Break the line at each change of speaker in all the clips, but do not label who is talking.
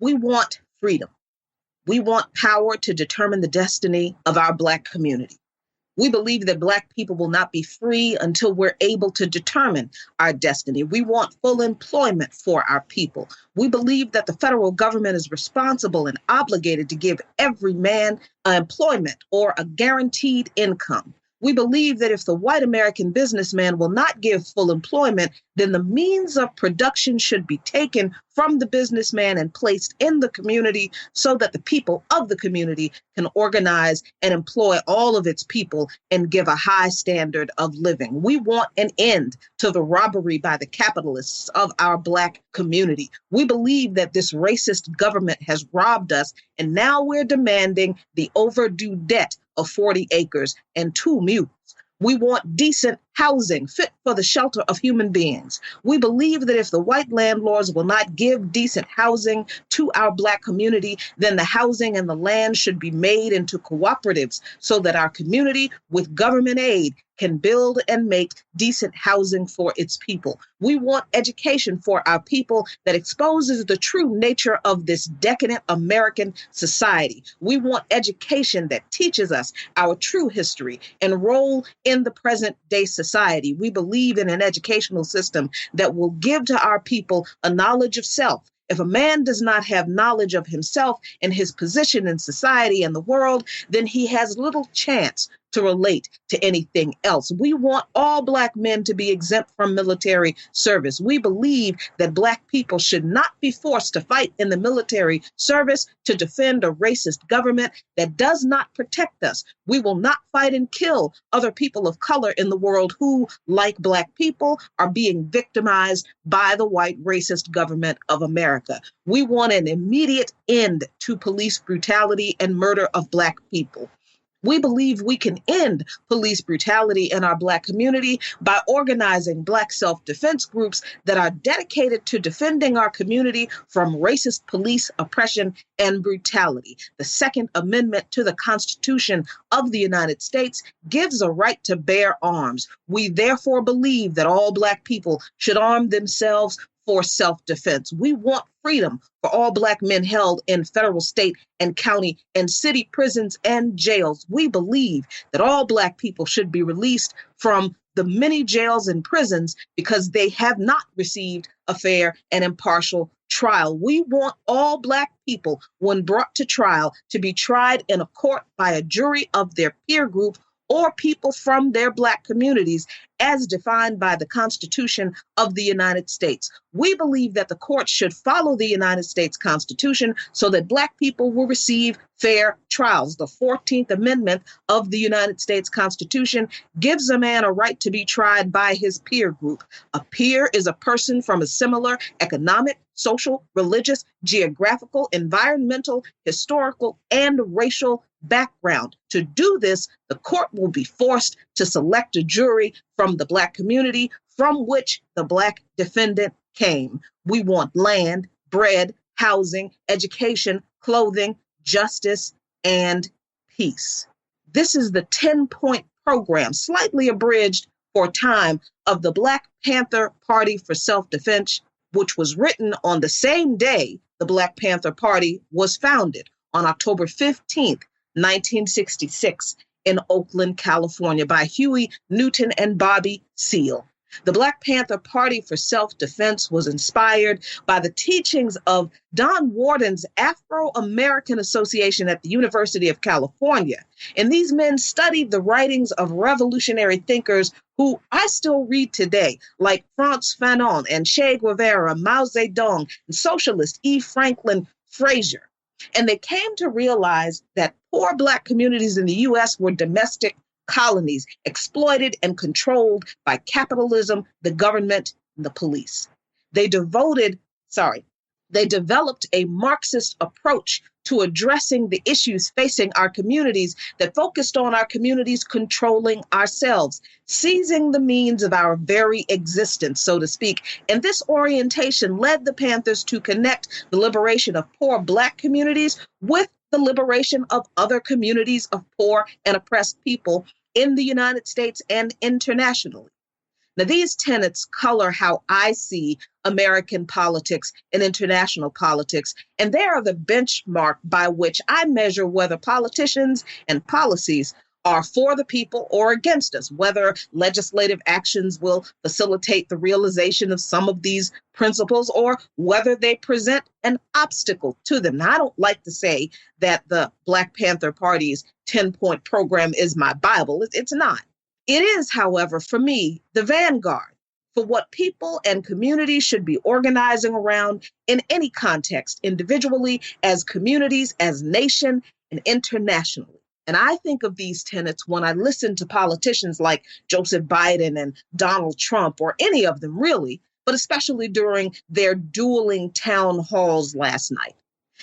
We want freedom. We want power to determine the destiny of our Black community. We believe that Black people will not be free until we're able to determine our destiny. We want full employment for our people. We believe that the federal government is responsible and obligated to give every man employment or a guaranteed income. We believe that if the white American businessman will not give full employment, then the means of production should be taken from the businessman and placed in the community so that the people of the community can organize and employ all of its people and give a high standard of living. We want an end to the robbery by the capitalists of our Black community. We believe that this racist government has robbed us, and now we're demanding the overdue debt of 40 acres and 2 mules. We want decent housing fit for the shelter of human beings. We believe that if the white landlords will not give decent housing to our Black community, then the housing and the land should be made into cooperatives so that our community, with government aid, can build and make decent housing for its people. We want education for our people that exposes the true nature of this decadent American society. We want education that teaches us our true history and role in the present day society. We believe in an educational system that will give to our people a knowledge of self. If a man does not have knowledge of himself and his position in society and the world, then he has little chance to relate to anything else. We want all Black men to be exempt from military service. We believe that Black people should not be forced to fight in the military service to defend a racist government that does not protect us. We will not fight and kill other people of color in the world who, like Black people, are being victimized by the white racist government of America. We want an immediate end to police brutality and murder of Black people. We believe we can end police brutality in our Black community by organizing Black self-defense groups that are dedicated to defending our community from racist police oppression and brutality. The Second Amendment to the Constitution of the United States gives a right to bear arms. We therefore believe that all Black people should arm themselves for self-defense. We want freedom for all Black men held in federal, state, and county and city prisons and jails. We believe that all Black people should be released from the many jails and prisons because they have not received a fair and impartial trial. We want all Black people, when brought to trial, to be tried in a court by a jury of their peer group or people from their Black communities as defined by the Constitution of the United States. We believe that the courts should follow the United States Constitution so that Black people will receive fair trials. The 14th Amendment of the United States Constitution gives a man a right to be tried by his peer group. A peer is a person from a similar economic, social, religious, geographical, environmental, historical, and racial background. To do this, the court will be forced to select a jury from the Black community from which the Black defendant came. We want land, bread, housing, education, clothing, justice, and peace. This is the 10-point program, slightly abridged for time, of the Black Panther Party for Self-Defense, which was written on the same day the Black Panther Party was founded, on October 15th, 1966, in Oakland, California, by Huey Newton and Bobby Seale. The Black Panther Party for Self-Defense was inspired by the teachings of Don Warden's Afro-American Association at the University of California. And these men studied the writings of revolutionary thinkers who I still read today, like Frantz Fanon and Che Guevara, Mao Zedong, and socialist E. Franklin Frazier. And they came to realize that poor Black communities in the U.S. were domestic colonies, exploited and controlled by capitalism, the government, and the police. They developed a Marxist approach to addressing the issues facing our communities that focused on our communities controlling ourselves, seizing the means of our very existence, so to speak. And this orientation led the Panthers to connect the liberation of poor Black communities with the liberation of other communities of poor and oppressed people in the United States and internationally. Now, these tenets color how I see American politics and international politics, and they are the benchmark by which I measure whether politicians and policies are for the people or against us, whether legislative actions will facilitate the realization of some of these principles or whether they present an obstacle to them. Now, I don't like to say that the Black Panther Party's 10-point program is my Bible. It's not. It is, however, for me, the vanguard for what people and communities should be organizing around in any context, individually, as communities, as nation, and internationally. And I think of these tenets when I listen to politicians like Joseph Biden and Donald Trump, or any of them really, but especially during their dueling town halls last night.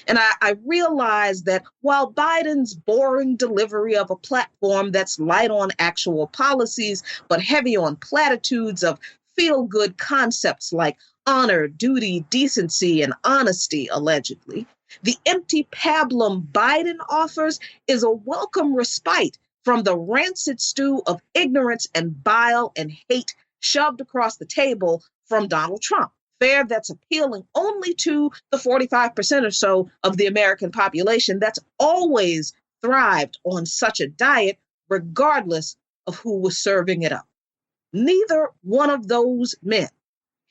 And I realized that while Biden's boring delivery of a platform that's light on actual policies, but heavy on platitudes of feel-good concepts like honor, duty, decency, and honesty, allegedly, the empty pablum Biden offers is a welcome respite from the rancid stew of ignorance and bile and hate shoved across the table from Donald Trump. Fare that's appealing only to the 45% or so of the American population that's always thrived on such a diet, regardless of who was serving it up. Neither one of those men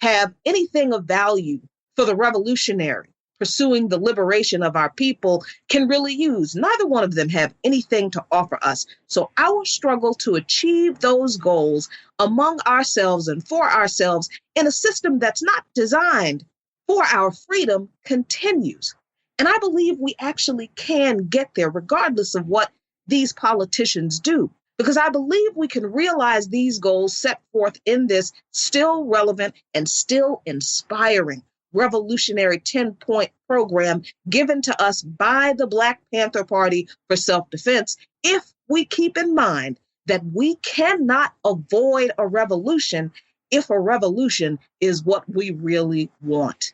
have anything of value for the revolutionary pursuing the liberation of our people can really use. Neither one of them have anything to offer us. So our struggle to achieve those goals among ourselves and for ourselves in a system that's not designed for our freedom continues. And I believe we actually can get there regardless of what these politicians do, because I believe we can realize these goals set forth in this still relevant and still inspiring revolutionary 10-point program given to us by the Black Panther Party for self-defense if we keep in mind that we cannot avoid a revolution if a revolution is what we really want.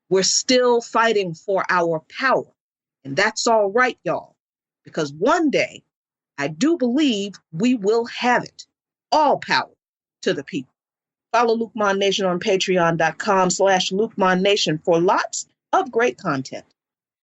We're still fighting for our power, and that's all right, y'all, because one day I do believe we will have it. All power to the people. Follow Lukman Nation on patreon.com/LukmanNation for lots of great content.